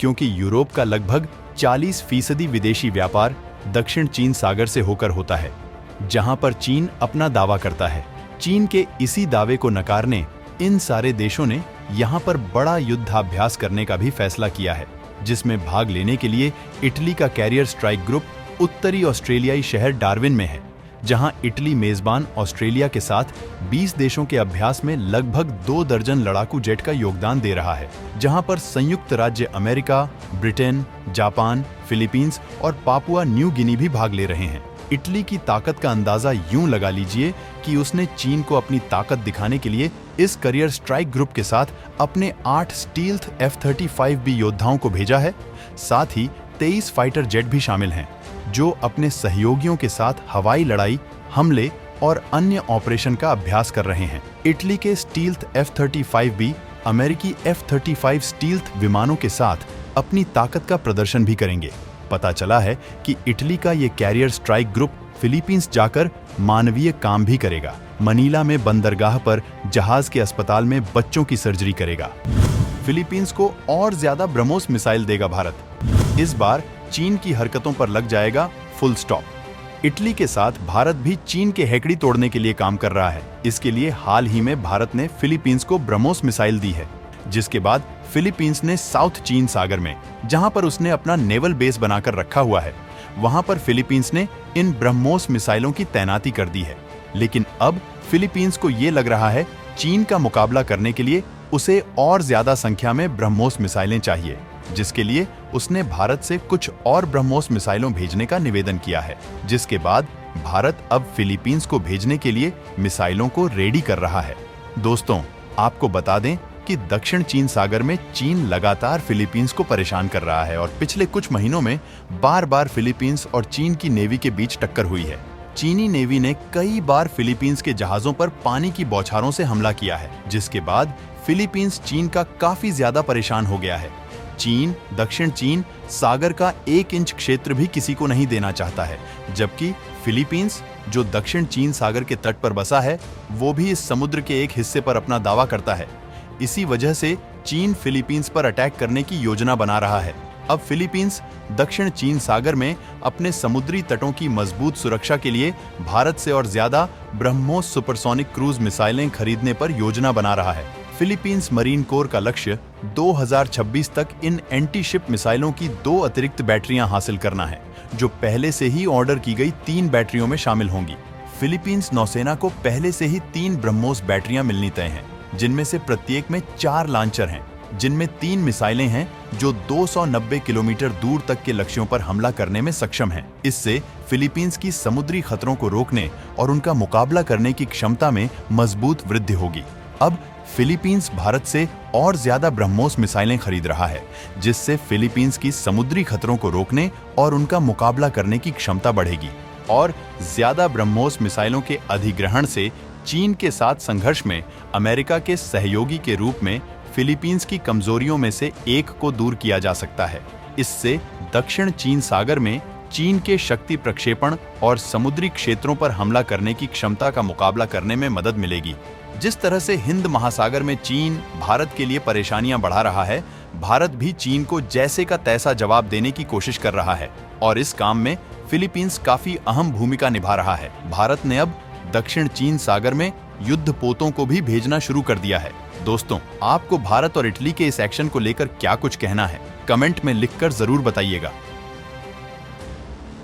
क्योंकि यूरोप का लगभग 40% विदेशी व्यापार दक्षिण चीन सागर से होकर होता है, जहां पर चीन अपना दावा करता है। चीन के इसी दावे को नकारने इन सारे देशों ने यहां पर बड़ा युद्धाभ्यास करने का भी फैसला किया है, जिसमें भाग लेने के लिए इटली का कैरियर स्ट्राइक ग्रुप उत्तरी ऑस्ट्रेलियाई शहर डार्विन में है, जहां इटली मेजबान ऑस्ट्रेलिया के साथ 20 देशों के अभ्यास में लगभग 2 दर्जन लड़ाकू जेट का योगदान दे रहा है, जहां पर संयुक्त राज्य अमेरिका, ब्रिटेन, जापान, फिलीपींस और पापुआ न्यू गिनी भी भाग ले रहे हैं। इटली की ताकत का अंदाजा यूं लगा लीजिए कि उसने चीन को अपनी ताकत दिखाने के लिए इस करियर स्ट्राइक ग्रुप के साथ अपने 8 स्टील्थ F-35B योद्धाओं को भेजा है। साथ ही 23 फाइटर जेट भी शामिल हैं, जो अपने सहयोगियों के साथ हवाई लड़ाई, हमले और अन्य ऑपरेशन का अभ्यास कर रहे हैं। इटली के स्टील्थ F-35B अमेरिकी F-35 स्टील्थ विमानों के साथ अपनी ताकत का प्रदर्शन भी करेंगे। पता चला है कि इटली का ये कैरियर स्ट्राइक ग्रुप फिलीपींस जाकर मानवीय काम भी करेगा। मनीला में बंदरगाह पर जहाज के अस्पताल में बच्चों की सर्जरी करेगा। फिलीपींस को और ज्यादा ब्रह्मोस मिसाइल देगा भारत। इस बार चीन की हरकतों पर लग जाएगा फुल स्टॉप। इटली के साथ भारत भी चीन के हेकड़ी तोड़ने के लिए काम कर रहा है। इसके लिए हाल ही में भारत ने फिलीपींस को ब्रह्मोस मिसाइल दी है, जिसके बाद फिलीपींस ने साउथ चीन सागर में, जहां पर उसने अपना नेवल बेस बनाकर रखा हुआ है, वहां पर फिलीपींस ने इन ब्रह्मोस मिसाइलों की तैनाती कर दी है। लेकिन अब फिलीपींस को ये लग रहा है चीन का मुकाबला करने के लिए उसे और ज्यादा संख्या में ब्रह्मोस मिसाइलें चाहिए, जिसके लिए उसने भारत से कुछ और ब्रह्मोस मिसाइलों भेजने का निवेदन किया है, जिसके बाद भारत अब फिलीपींस को भेजने के लिए मिसाइलों को रेडी कर रहा है। दोस्तों, आपको बता दें कि दक्षिण चीन सागर में चीन लगातार फिलीपींस को परेशान कर रहा है और पिछले कुछ महीनों में बार बार फिलीपींस और चीन की नेवी के बीच टक्कर हुई है। चीनी नेवी ने कई बार फिलीपींस के जहाजों पर पानी की बौछारों से हमला किया है, जिसके बाद फिलीपींस चीन का काफी ज्यादा परेशान हो गया है। चीन दक्षिण चीन सागर का 1 इंच क्षेत्र भी किसी को नहीं देना चाहता है, जबकि फिलीपींस, जो दक्षिण चीन सागर के तट पर बसा है, वो भी इस समुद्र के एक हिस्से पर अपना दावा करता है। इसी वजह से चीन फिलीपींस पर अटैक करने की योजना बना रहा है। अब फिलीपींस दक्षिण चीन सागर में अपने समुद्री तटों की मजबूत सुरक्षा के लिए भारत से और ज्यादा ब्रह्मोस सुपरसोनिक क्रूज मिसाइलें खरीदने पर योजना बना रहा है। फिलीपींस मरीन कोर का लक्ष्य 2026 तक इन एंटी शिप मिसाइलों की 2 अतिरिक्त बैटरियां हासिल करना है, जो पहले से ही ऑर्डर की गई 3 बैटरियों में शामिल होंगी। फिलीपींस नौसेना को पहले से ही 3 ब्रह्मोस बैटरियां मिलनी तय हैं, जिनमें से प्रत्येक में 4 लॉन्चर हैं, जिनमें 3 मिसाइलें हैं जो 290 किलोमीटर दूर तक के लक्ष्यों पर हमला करने में सक्षम हैं। इससे फिलीपींस की समुद्री खतरों को रोकने और उनका मुकाबला करने की क्षमता में मजबूत वृद्धि होगी। अब फिलीपींस भारत से और ज्यादा ब्रह्मोस मिसाइलें खरीद रहा है, जिससे फिलीपींस की समुद्री खतरों को रोकने और उनका मुकाबला करने की क्षमता बढ़ेगी। और ज्यादा ब्रह्मोस मिसाइलों के अधिग्रहण से चीन के साथ संघर्ष में अमेरिका के सहयोगी के रूप में फिलीपींस की कमजोरियों में से एक को दूर किया जा सकता है। इससे दक्षिण चीन सागर में चीन के शक्ति प्रक्षेपण और समुद्री क्षेत्रों पर हमला करने की क्षमता का मुकाबला करने में मदद मिलेगी। जिस तरह से हिंद महासागर में चीन भारत के लिए परेशानियां बढ़ा रहा है, भारत भी चीन को जैसे का तैसा जवाब देने की कोशिश कर रहा है और इस काम में फिलीपींस काफी अहम भूमिका निभा रहा है। भारत ने अब दक्षिण चीन सागर में युद्धपोतों को भी भेजना शुरू कर दिया है। दोस्तों, आपको भारत और इटली के इस एक्शन को लेकर क्या कुछ कहना है, कमेंट में लिखकर जरूर बताइएगा।